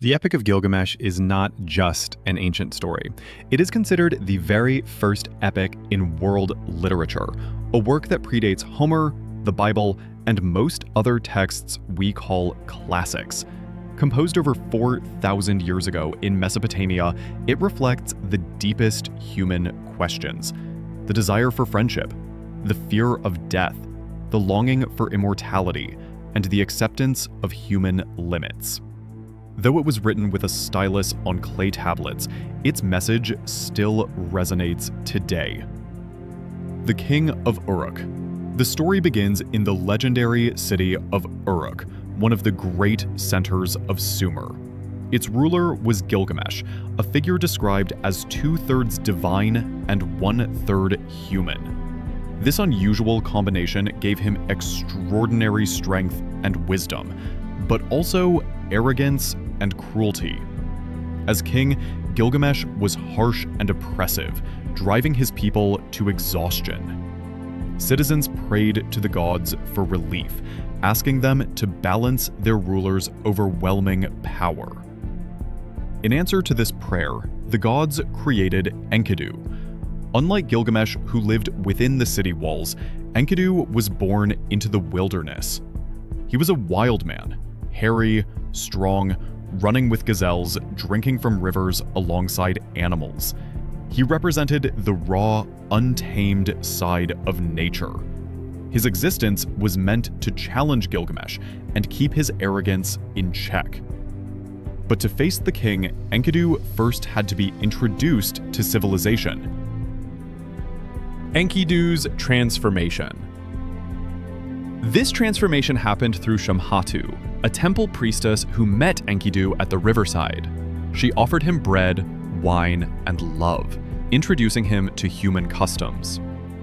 The Epic of Gilgamesh is not just an ancient story. It is considered the very first epic in world literature, a work that predates Homer, the Bible, and most other texts we call classics. Composed over 4,000 years ago in Mesopotamia, it reflects the deepest human questions: the desire for friendship, the fear of death, the longing for immortality, and the acceptance of human limits. Though it was written with a stylus on clay tablets, its message still resonates today. The King of Uruk. The story begins in the legendary city of Uruk, one of the great centers of Sumer. Its ruler was Gilgamesh, a figure described as 2/3 divine and 1/3 human. This unusual combination gave him extraordinary strength and wisdom, but also arrogance and cruelty. As king, Gilgamesh was harsh and oppressive, driving his people to exhaustion. Citizens prayed to the gods for relief, asking them to balance their ruler's overwhelming power. In answer to this prayer, the gods created Enkidu. Unlike Gilgamesh, who lived within the city walls, Enkidu was born into the wilderness. He was a wild man, hairy, strong, running with gazelles, drinking from rivers alongside animals. He represented the raw, untamed side of nature. His existence was meant to challenge Gilgamesh and keep his arrogance in check. But to face the king, Enkidu first had to be introduced to civilization. Enkidu's transformation. This transformation happened through Shamhatu, a temple priestess who met Enkidu at the riverside. She offered him bread, wine, and love, introducing him to human customs.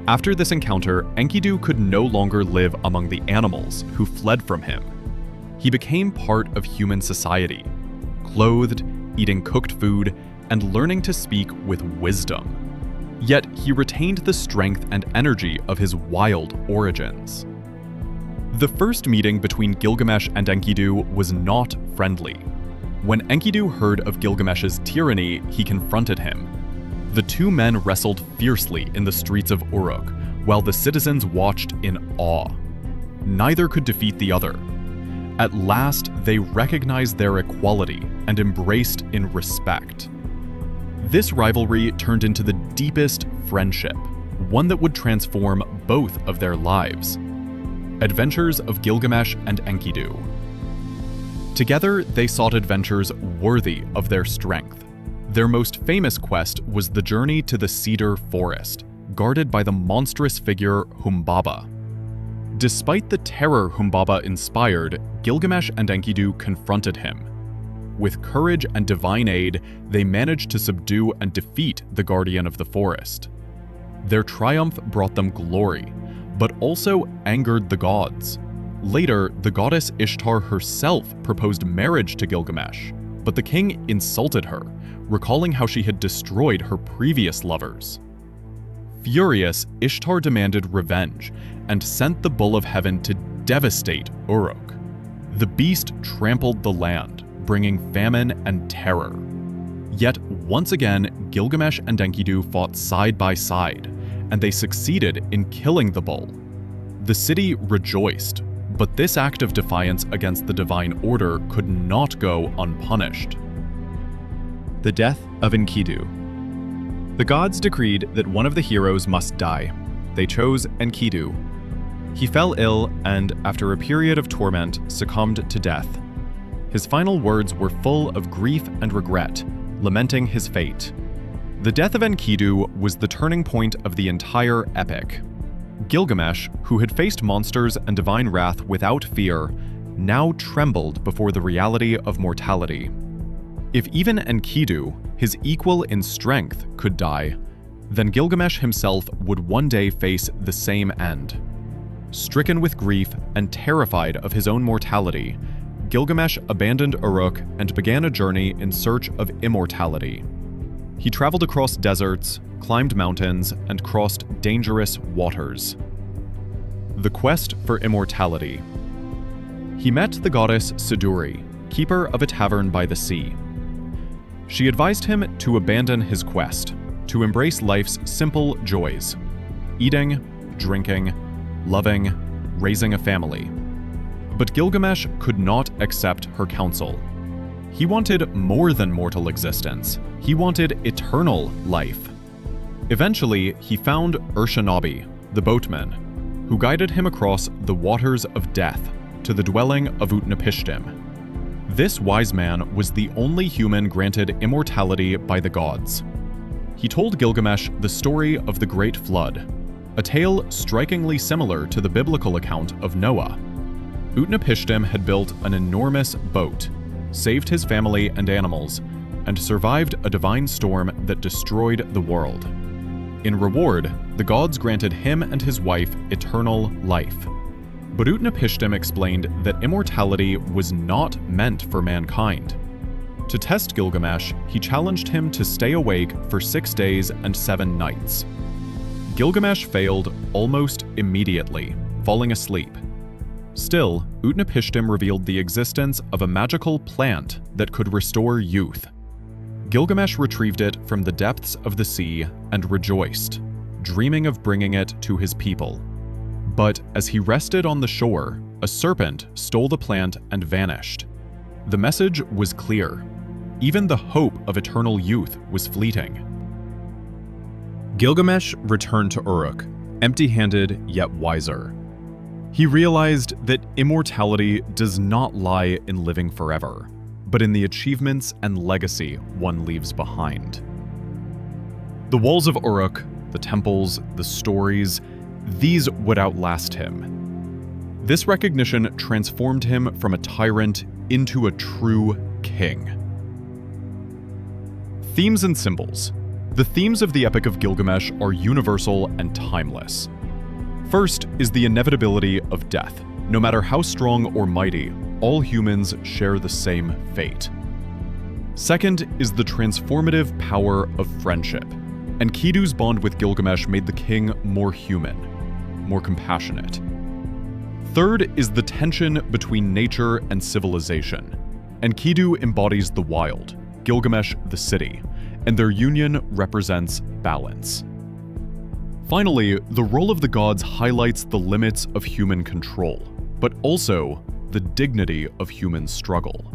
After this encounter, Enkidu could no longer live among the animals who fled from him. He became part of human society, clothed, eating cooked food, and learning to speak with wisdom. Yet he retained the strength and energy of his wild origins. The first meeting between Gilgamesh and Enkidu was not friendly. When Enkidu heard of Gilgamesh's tyranny, he confronted him. The two men wrestled fiercely in the streets of Uruk, while the citizens watched in awe. Neither could defeat the other. At last, they recognized their equality and embraced in respect. This rivalry turned into the deepest friendship, one that would transform both of their lives. Adventures of Gilgamesh and Enkidu. Together, they sought adventures worthy of their strength. Their most famous quest was the journey to the cedar forest, guarded by the monstrous figure Humbaba. Despite the terror Humbaba inspired, Gilgamesh and Enkidu confronted him. With courage and divine aid, they managed to subdue and defeat the guardian of the forest. Their triumph brought them glory, but also angered the gods. Later, the goddess Ishtar herself proposed marriage to Gilgamesh, but the king insulted her, recalling how she had destroyed her previous lovers. Furious, Ishtar demanded revenge and sent the Bull of Heaven to devastate Uruk. The beast trampled the land, bringing famine and terror. Yet once again, Gilgamesh and Enkidu fought side by side, and they succeeded in killing the bull. The city rejoiced, but this act of defiance against the divine order could not go unpunished. The death of Enkidu. The gods decreed that one of the heroes must die. They chose Enkidu. He fell ill and, after a period of torment, succumbed to death. His final words were full of grief and regret, lamenting his fate. The death of Enkidu was the turning point of the entire epic. Gilgamesh, who had faced monsters and divine wrath without fear, now trembled before the reality of mortality. If even Enkidu, his equal in strength, could die, then Gilgamesh himself would one day face the same end. Stricken with grief and terrified of his own mortality, Gilgamesh abandoned Uruk and began a journey in search of immortality. He traveled across deserts, climbed mountains, and crossed dangerous waters. The quest for immortality. He met the goddess Siduri, keeper of a tavern by the sea. She advised him to abandon his quest, to embrace life's simple joys: eating, drinking, loving, raising a family. But Gilgamesh could not accept her counsel. He wanted more than mortal existence. He wanted eternal life. Eventually, he found Urshanabi, the boatman, who guided him across the waters of death to the dwelling of Utnapishtim. This wise man was the only human granted immortality by the gods. He told Gilgamesh the story of the Great Flood, a tale strikingly similar to the biblical account of Noah. Utnapishtim had built an enormous boat, saved his family and animals, and survived a divine storm that destroyed the world. In reward, the gods granted him and his wife eternal life. But Utnapishtim explained that immortality was not meant for mankind. To test Gilgamesh, he challenged him to stay awake for 6 days and 7 nights. Gilgamesh failed almost immediately, falling asleep. Still, Utnapishtim revealed the existence of a magical plant that could restore youth. Gilgamesh retrieved it from the depths of the sea and rejoiced, dreaming of bringing it to his people. But as he rested on the shore, a serpent stole the plant and vanished. The message was clear. Even the hope of eternal youth was fleeting. Gilgamesh returned to Uruk, empty-handed yet wiser. He realized that immortality does not lie in living forever, but in the achievements and legacy one leaves behind. The walls of Uruk, the temples, the stories, these would outlast him. This recognition transformed him from a tyrant into a true king. Themes and symbols. The themes of the Epic of Gilgamesh are universal and timeless. First is the inevitability of death. No matter how strong or mighty, all humans share the same fate. Second is the transformative power of friendship. Enkidu's bond with Gilgamesh made the king more human, more compassionate. Third is the tension between nature and civilization. Enkidu embodies the wild, Gilgamesh the city, and their union represents balance. Finally, the role of the gods highlights the limits of human control, but also the dignity of human struggle.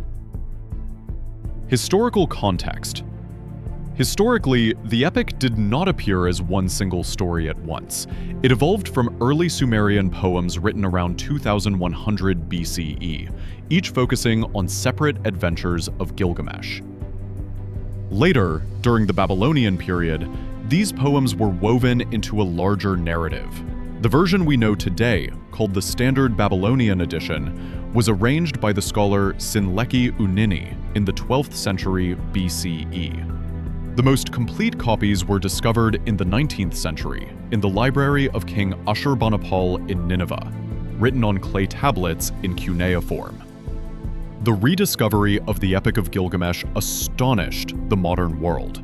Historical context. Historically, the epic did not appear as one single story at once. It evolved from early Sumerian poems written around 2100 BCE, each focusing on separate adventures of Gilgamesh. Later, during the Babylonian period, these poems were woven into a larger narrative. The version we know today, called the Standard Babylonian Edition, was arranged by the scholar Sinleki Unini in the 12th century BCE. The most complete copies were discovered in the 19th century in the library of King Ashurbanipal in Nineveh, written on clay tablets in cuneiform. The rediscovery of the Epic of Gilgamesh astonished the modern world.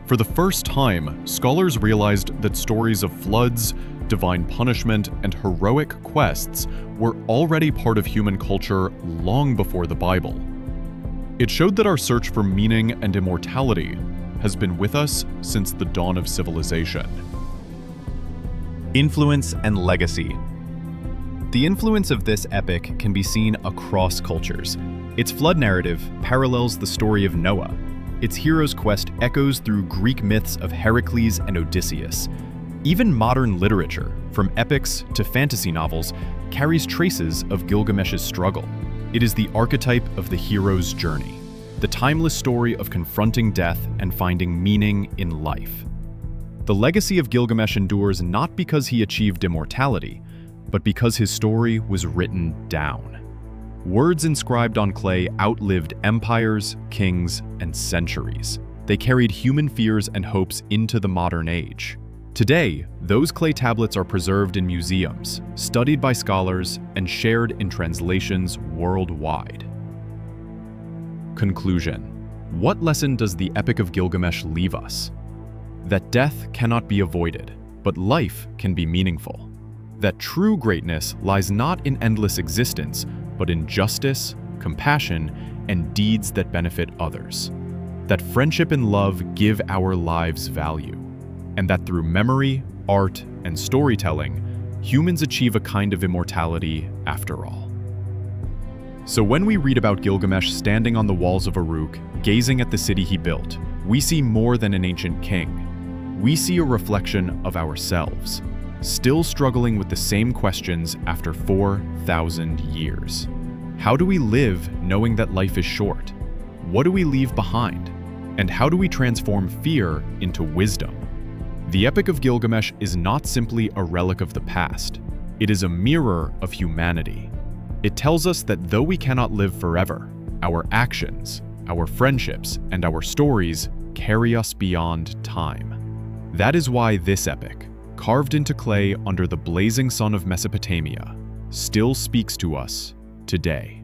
For the first time, scholars realized that stories of floods, divine punishment, and heroic quests were already part of human culture long before the Bible. It showed that our search for meaning and immortality has been with us since the dawn of civilization. Influence and legacy. The influence of this epic can be seen across cultures. Its flood narrative parallels the story of Noah. Its hero's quest echoes through Greek myths of Heracles and Odysseus. Even modern literature, from epics to fantasy novels, carries traces of Gilgamesh's struggle. It is the archetype of the hero's journey, the timeless story of confronting death and finding meaning in life. The legacy of Gilgamesh endures not because he achieved immortality, but because his story was written down. Words inscribed on clay outlived empires, kings, and centuries. They carried human fears and hopes into the modern age. Today, those clay tablets are preserved in museums, studied by scholars, and shared in translations worldwide. Conclusion. What lesson does the Epic of Gilgamesh leave us? That death cannot be avoided, but life can be meaningful. That true greatness lies not in endless existence, but in justice, compassion, and deeds that benefit others. That friendship and love give our lives value, and that through memory, art, and storytelling, humans achieve a kind of immortality after all. So when we read about Gilgamesh standing on the walls of Uruk, gazing at the city he built, we see more than an ancient king. We see a reflection of ourselves, still struggling with the same questions after 4,000 years. How do we live knowing that life is short? What do we leave behind? And how do we transform fear into wisdom? The Epic of Gilgamesh is not simply a relic of the past. It is a mirror of humanity. It tells us that though we cannot live forever, our actions, our friendships, and our stories carry us beyond time. That is why this epic, carved into clay under the blazing sun of Mesopotamia, still speaks to us today.